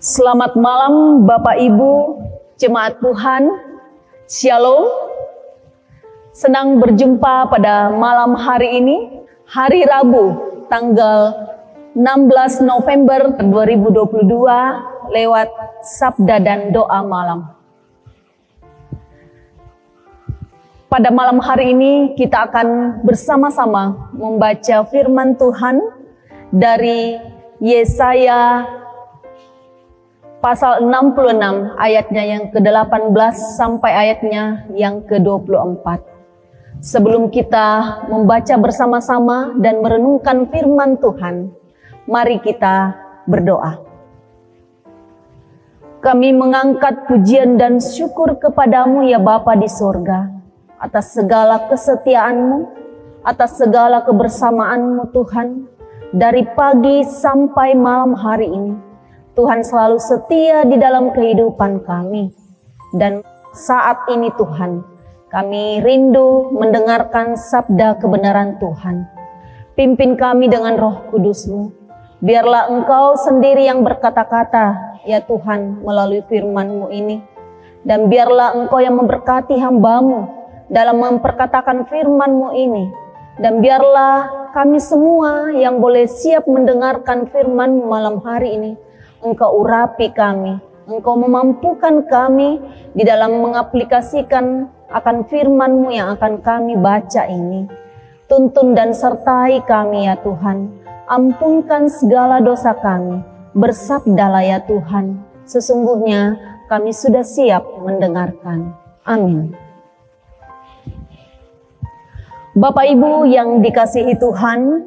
Selamat malam Bapak Ibu, Jemaat Tuhan, Shalom. Senang berjumpa pada malam hari ini, hari Rabu, tanggal 16 November 2022, lewat Sabda dan Doa Malam. Pada malam hari ini kita akan bersama-sama membaca firman Tuhan dari Yesaya pasal 66 ayatnya yang ke-18 sampai ayatnya yang ke-24. Sebelum kita membaca bersama-sama dan merenungkan firman Tuhan, mari kita berdoa. Kami mengangkat pujian dan syukur kepadamu ya Bapa di sorga, atas segala kesetiaan-Mu, atas segala kebersamaan-Mu Tuhan, dari pagi sampai malam hari ini. Tuhan selalu setia di dalam kehidupan kami. Dan saat ini Tuhan, kami rindu mendengarkan sabda kebenaran Tuhan. Pimpin kami dengan Roh Kudus-Mu. Biarlah Engkau sendiri yang berkata-kata, ya Tuhan, melalui firman-Mu ini. Dan biarlah Engkau yang memberkati hamba-Mu dalam memperkatakan firman-Mu ini. Dan biarlah kami semua yang boleh siap mendengarkan firman-Mu malam hari ini, Engkau urapi kami, Engkau memampukan kami di dalam mengaplikasikan akan firman-Mu yang akan kami baca ini. Tuntun dan sertai kami ya Tuhan, ampunkan segala dosa kami, bersabdalah ya Tuhan, sesungguhnya kami sudah siap mendengarkan. Amin. Bapak Ibu yang dikasihi Tuhan,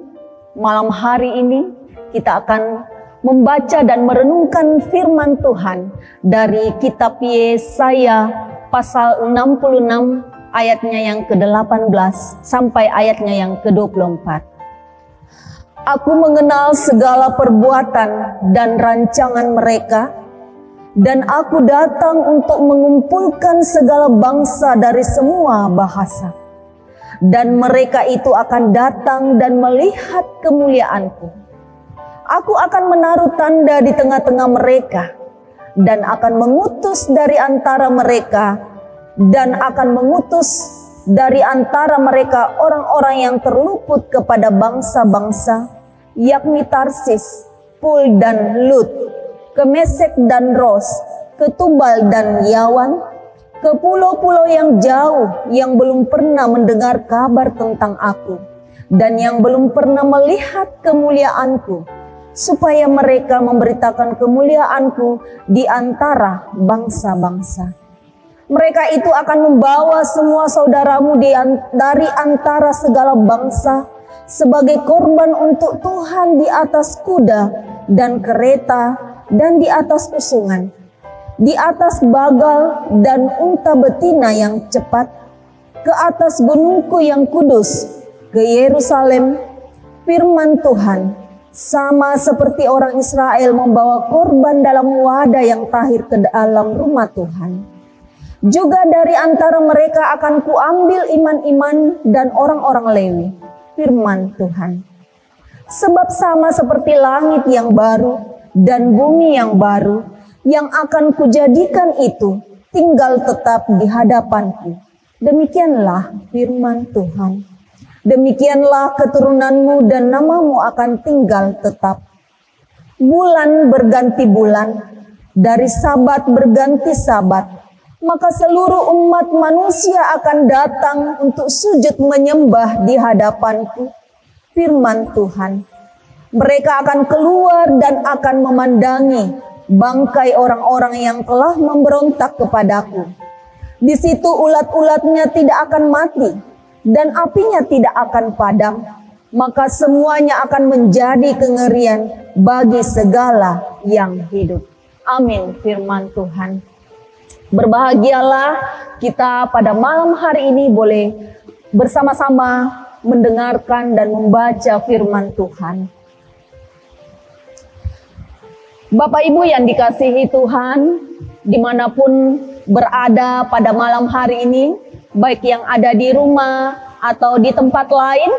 malam hari ini kita akan membaca dan merenungkan firman Tuhan dari kitab Yesaya pasal 66 ayatnya yang ke-18 sampai ayatnya yang ke-24. Aku mengenal segala perbuatan dan rancangan mereka, dan aku datang untuk mengumpulkan segala bangsa dari semua bahasa. Dan mereka itu akan datang dan melihat kemuliaanku. Aku akan menaruh tanda di tengah-tengah mereka, dan akan mengutus dari antara mereka, dan akan mengutus dari antara mereka orang-orang yang terluput kepada bangsa-bangsa, yakni Tarsis, Pul dan Lut, ke Mesek dan Ros, ke Tubal dan Yawan, ke pulau-pulau yang jauh yang belum pernah mendengar kabar tentang aku, dan yang belum pernah melihat kemuliaanku, supaya mereka memberitakan kemuliaanku di antara bangsa-bangsa. Mereka itu akan membawa semua saudaramu dari antara segala bangsa sebagai korban untuk Tuhan di atas kuda dan kereta dan di atas usungan, di atas bagal dan unta betina yang cepat, ke atas gunungku yang kudus, ke Yerusalem. Firman Tuhan, sama seperti orang Israel membawa korban dalam wadah yang tahir ke dalam rumah Tuhan. Juga dari antara mereka akan kuambil iman-iman dan orang-orang Lewi. Firman Tuhan. Sebab sama seperti langit yang baru dan bumi yang baru, yang akan kujadikan itu tinggal tetap di hadapanku. Demikianlah firman Tuhan. Demikianlah keturunanmu dan namamu akan tinggal tetap. Bulan berganti bulan, dari sabat berganti sabat, maka seluruh umat manusia akan datang untuk sujud menyembah di hadapanku. Firman Tuhan. Mereka akan keluar dan akan memandangi bangkai orang-orang yang telah memberontak kepadaku. Di situ ulat-ulatnya tidak akan mati, dan apinya tidak akan padam, maka semuanya akan menjadi kengerian bagi segala yang hidup. Amin. Firman Tuhan. Berbahagialah kita pada malam hari ini boleh bersama-sama mendengarkan dan membaca firman Tuhan. Bapak Ibu yang dikasihi Tuhan, dimanapun berada pada malam hari ini, baik yang ada di rumah atau di tempat lain,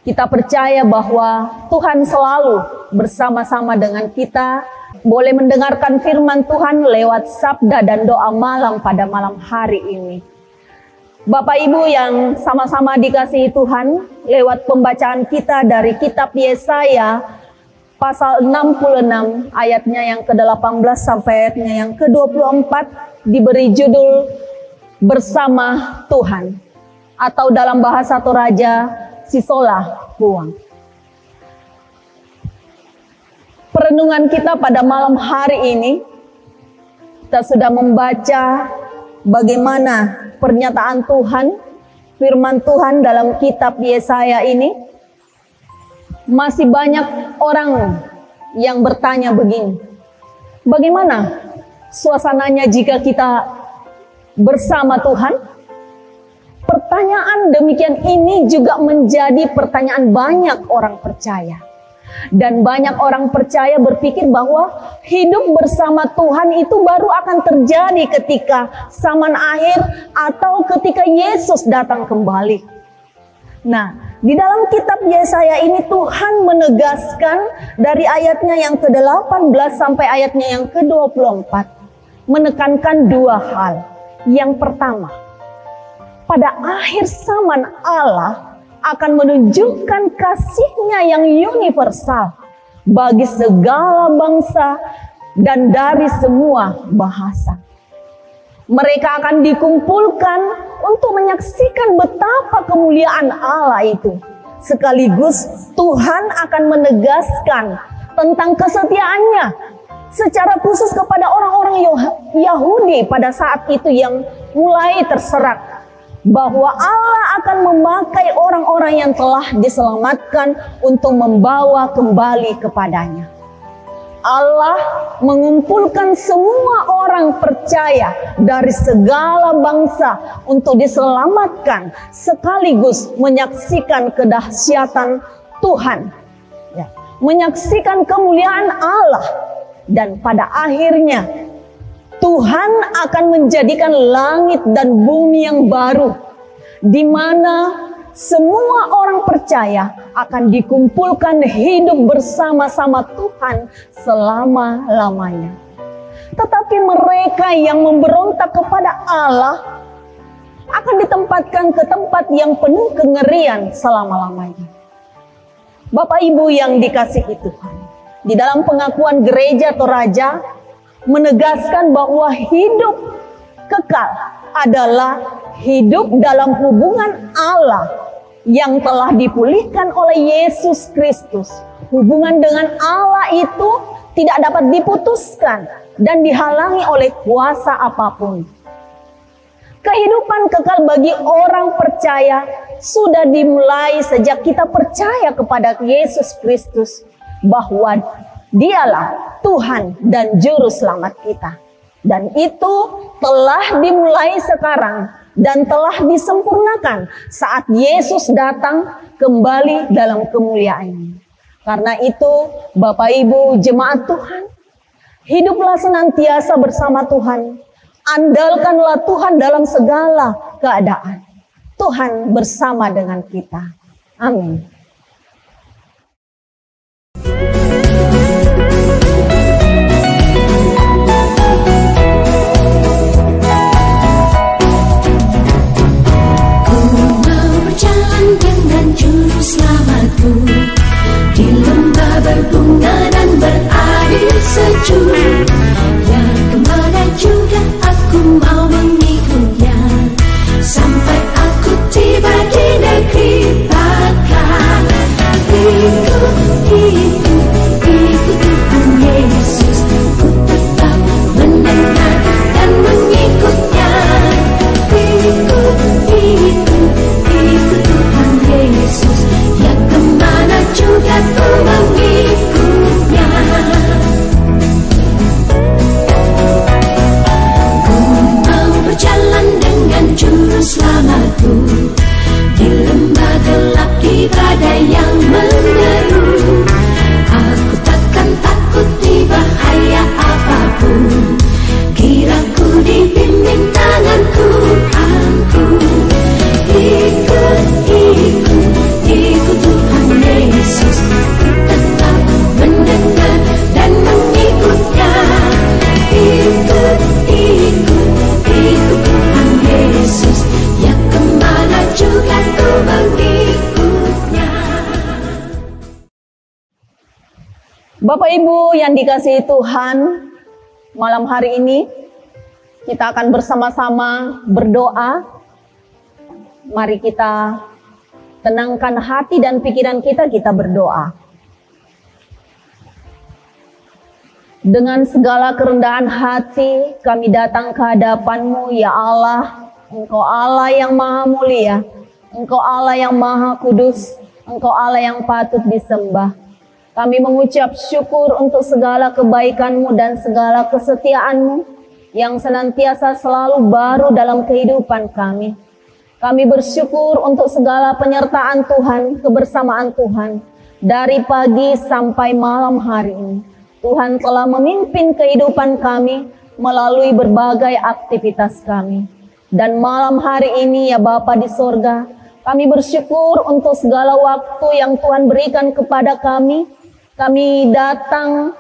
kita percaya bahwa Tuhan selalu bersama-sama dengan kita boleh mendengarkan firman Tuhan lewat sabda dan doa malam pada malam hari ini. Bapak Ibu yang sama-sama dikasihi Tuhan, lewat pembacaan kita dari kitab Yesaya pasal 66 ayatnya yang ke-18 sampai ayatnya yang ke-24 diberi judul Bersama Tuhan, atau dalam bahasa Toraja Sisolah Huang. Perenungan kita pada malam hari ini, kita sudah membaca bagaimana pernyataan Tuhan, firman Tuhan dalam kitab Yesaya ini. Masih banyak orang yang bertanya begini, bagaimana suasananya jika kita bersama Tuhan? Pertanyaan demikian ini juga menjadi pertanyaan banyak orang percaya. Dan banyak orang percaya berpikir bahwa hidup bersama Tuhan itu baru akan terjadi ketika zaman akhir atau ketika Yesus datang kembali. Nah, di dalam kitab Yesaya ini Tuhan menegaskan dari ayatnya yang ke-18 sampai ayatnya yang ke-24, menekankan dua hal. Yang pertama, pada akhir zaman Allah akan menunjukkan kasih-Nya yang universal bagi segala bangsa dan dari semua bahasa. Mereka akan dikumpulkan untuk menyaksikan betapa kemuliaan Allah itu. Sekaligus Tuhan akan menegaskan tentang kesetiaan-Nya secara khusus kepada orang-orang Yahudi pada saat itu yang mulai terserak, bahwa Allah akan memakai orang-orang yang telah diselamatkan untuk membawa kembali kepadanya. Allah mengumpulkan semua orang percaya dari segala bangsa untuk diselamatkan, sekaligus menyaksikan kedahsyatan Tuhan, menyaksikan kemuliaan Allah, dan pada akhirnya Tuhan akan menjadikan langit dan bumi yang baru, di mana semua orang percaya akan dikumpulkan hidup bersama-sama Tuhan selama-lamanya. Tetapi mereka yang memberontak kepada Allah akan ditempatkan ke tempat yang penuh kengerian selama-lamanya. Bapak Ibu yang dikasihi Tuhan, di dalam pengakuan gereja Toraja menegaskan bahwa hidup kekal adalah hidup dalam hubungan Allah yang telah dipulihkan oleh Yesus Kristus. Hubungan dengan Allah itu tidak dapat diputuskan dan dihalangi oleh kuasa apapun. Kehidupan kekal bagi orang percaya sudah dimulai sejak kita percaya kepada Yesus Kristus, bahwa Dialah Tuhan dan Juru Selamat kita. Dan itu telah dimulai sekarang dan telah disempurnakan saat Yesus datang kembali dalam kemuliaan-Nya. Karena itu, Bapak Ibu jemaat Tuhan, hiduplah senantiasa bersama Tuhan. Andalkanlah Tuhan dalam segala keadaan. Tuhan bersama dengan kita. Amin. Di lembah berbunga dan berair sejuk, yang kemana juga aku mau mengikutnya, sampai aku tiba di negeri bakal. Ikut Tuhan Yesus, ku tetap mendengar dan mengikutnya. Ikut Tuhan Yesus, yang kemana juga ku mengikutnya. Ku mau berjalan dengan Juru Selamatku, di lembah gelap, di badai yang menderu. Aku takkan takut di bahaya apapun, kiranya dibimbing tangan Tuhanku. Ikut Tuhan Yesus, ku tetap mendengar dan mengikut. Bapak Ibu yang dikasihi Tuhan, malam hari ini kita akan bersama-sama berdoa. Mari kita tenangkan hati dan pikiran kita berdoa. Dengan segala kerendahan hati kami datang ke hadapan-Mu, ya Allah. Engkau Allah yang maha mulia, Engkau Allah yang maha kudus, Engkau Allah yang patut disembah. Kami mengucap syukur untuk segala kebaikan-Mu dan segala kesetiaan-Mu yang senantiasa selalu baru dalam kehidupan kami. Kami bersyukur untuk segala penyertaan Tuhan, kebersamaan Tuhan dari pagi sampai malam hari ini. Tuhan telah memimpin kehidupan kami melalui berbagai aktivitas kami. Dan malam hari ini ya Bapa di sorga, kami bersyukur untuk segala waktu yang Tuhan berikan kepada kami. Kami datang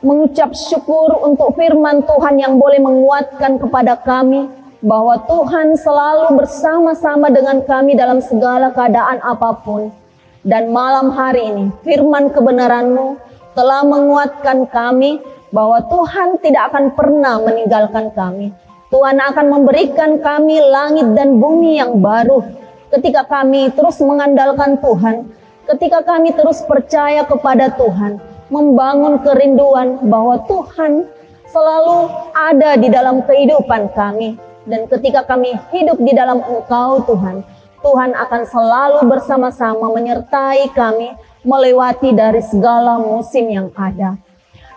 mengucap syukur untuk firman Tuhan yang boleh menguatkan kepada kami bahwa Tuhan selalu bersama-sama dengan kami dalam segala keadaan apapun. Dan malam hari ini firman kebenaran-Mu telah menguatkan kami bahwa Tuhan tidak akan pernah meninggalkan kami. Tuhan akan memberikan kami langit dan bumi yang baru ketika kami terus mengandalkan Tuhan. Ketika kami terus percaya kepada Tuhan, membangun kerinduan bahwa Tuhan selalu ada di dalam kehidupan kami. Dan ketika kami hidup di dalam Engkau Tuhan, Tuhan akan selalu bersama-sama menyertai kami melewati dari segala musim yang ada.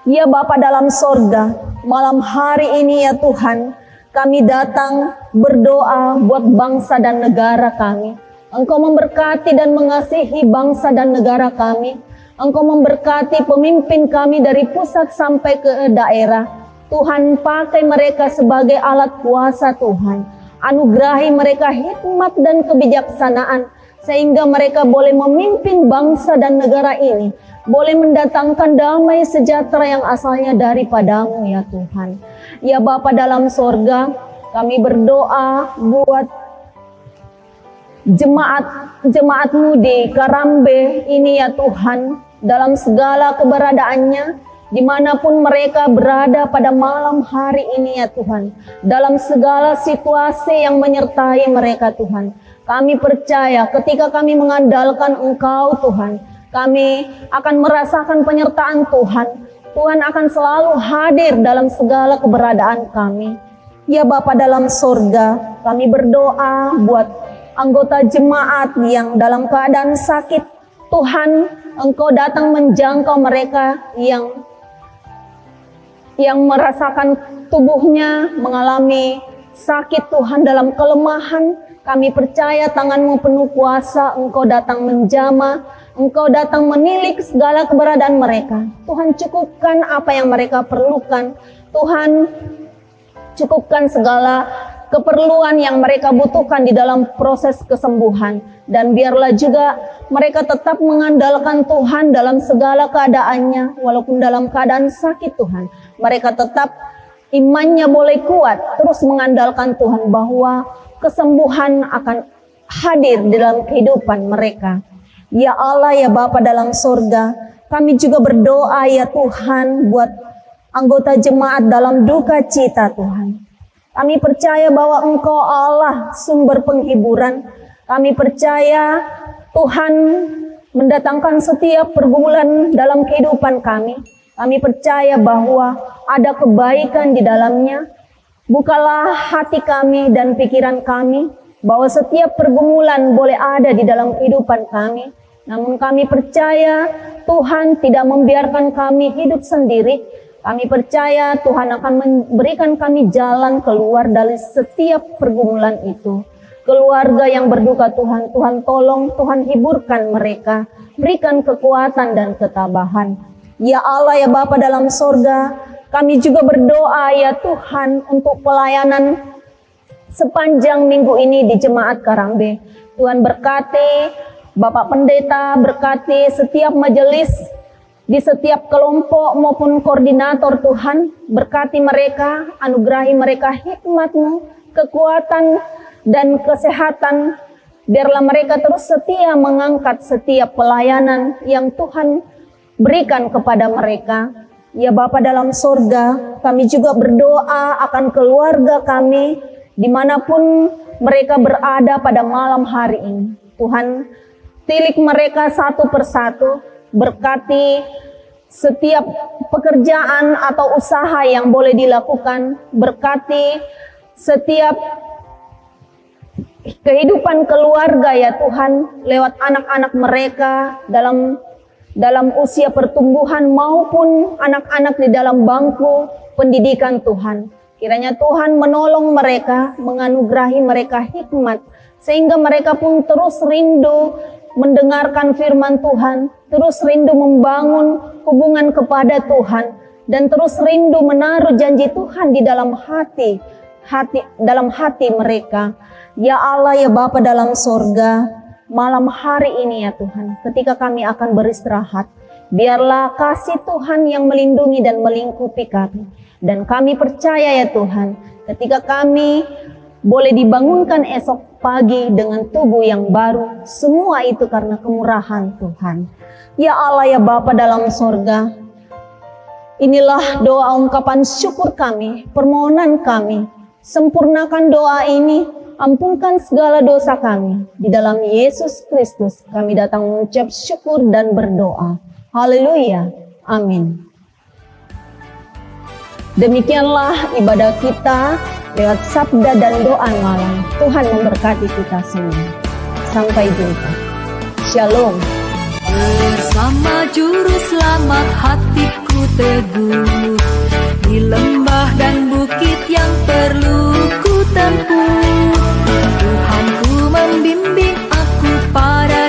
Ya Bapa dalam sorga, malam hari ini ya Tuhan, kami datang berdoa buat bangsa dan negara kami. Engkau memberkati dan mengasihi bangsa dan negara kami. Engkau memberkati pemimpin kami dari pusat sampai ke daerah. Tuhan pakai mereka sebagai alat kuasa Tuhan. Anugerahi mereka hikmat dan kebijaksanaan. Sehingga mereka boleh memimpin bangsa dan negara ini. Boleh mendatangkan damai sejahtera yang asalnya daripada-Mu ya Tuhan. Ya Bapa dalam sorga, kami berdoa buat jemaat-Mu di Karambe ini ya Tuhan, dalam segala keberadaannya, dimanapun mereka berada pada malam hari ini ya Tuhan, dalam segala situasi yang menyertai mereka Tuhan. Kami percaya ketika kami mengandalkan Engkau Tuhan, kami akan merasakan penyertaan Tuhan. Tuhan akan selalu hadir dalam segala keberadaan kami. Ya Bapa dalam sorga, kami berdoa buat anggota jemaat yang dalam keadaan sakit. Tuhan, Engkau datang menjangkau mereka yang merasakan tubuhnya mengalami sakit Tuhan dalam kelemahan. Kami percaya tangan-Mu penuh kuasa, Engkau datang menjamah, Engkau datang menilik segala keberadaan mereka. Tuhan cukupkan apa yang mereka perlukan. Tuhan cukupkan segala keperluan yang mereka butuhkan di dalam proses kesembuhan. Dan biarlah juga mereka tetap mengandalkan Tuhan dalam segala keadaannya. Walaupun dalam keadaan sakit Tuhan, mereka tetap imannya boleh kuat. Terus mengandalkan Tuhan bahwa kesembuhan akan hadir di dalam kehidupan mereka. Ya Allah ya Bapa dalam sorga, kami juga berdoa ya Tuhan buat anggota jemaat dalam duka cita Tuhan. Kami percaya bahwa Engkau Allah sumber penghiburan. Kami percaya Tuhan mendatangkan setiap pergumulan dalam kehidupan kami. Kami percaya bahwa ada kebaikan di dalamnya. Bukalah hati kami dan pikiran kami bahwa setiap pergumulan boleh ada di dalam kehidupan kami. Namun kami percaya Tuhan tidak membiarkan kami hidup sendiri. Kami percaya Tuhan akan memberikan kami jalan keluar dari setiap pergumulan itu. Keluarga yang berduka Tuhan, Tuhan tolong, Tuhan hiburkan mereka. Berikan kekuatan dan ketabahan. Ya Allah ya Bapa dalam sorga, kami juga berdoa ya Tuhan untuk pelayanan sepanjang minggu ini di Jemaat Karambe. Tuhan berkati Bapak Pendeta, berkati setiap majelis, di setiap kelompok maupun koordinator Tuhan. Berkati mereka, anugerahi mereka hikmat-Mu, kekuatan dan kesehatan. Biarlah mereka terus setia mengangkat setiap pelayanan yang Tuhan berikan kepada mereka. Ya Bapa dalam sorga, kami juga berdoa akan keluarga kami dimanapun mereka berada pada malam hari ini. Tuhan, tilik mereka satu persatu, berkati setiap pekerjaan atau usaha yang boleh dilakukan, berkati setiap kehidupan keluarga ya Tuhan, lewat anak-anak mereka dalam usia pertumbuhan maupun anak-anak di dalam bangku pendidikan Tuhan. Kiranya Tuhan menolong mereka, menganugerahi mereka hikmat, sehingga mereka pun terus rindu mendengarkan firman Tuhan, terus rindu membangun hubungan kepada Tuhan, dan terus rindu menaruh janji Tuhan di dalam hati mereka. Ya Allah, ya Bapa dalam sorga, malam hari ini ya Tuhan, ketika kami akan beristirahat, biarlah kasih Tuhan yang melindungi dan melingkupi kami. Dan kami percaya ya Tuhan, ketika kami boleh dibangunkan esok pagi dengan tubuh yang baru, semua itu karena kemurahan Tuhan. Ya Allah, ya Bapa dalam sorga, inilah doa ungkapan syukur kami, permohonan kami. Sempurnakan doa ini, ampunkan segala dosa kami. Di dalam Yesus Kristus kami datang mengucap syukur dan berdoa. Haleluya. Amin. Demikianlah ibadah kita lewat sabda dan doa malam. Tuhan memberkati kita semua. Sampai jumpa. Shalom. Bersama juru selamat hatiku teguh, di lembah dan bukit yang perlu ku tempuh. Tuhanku membimbing aku pada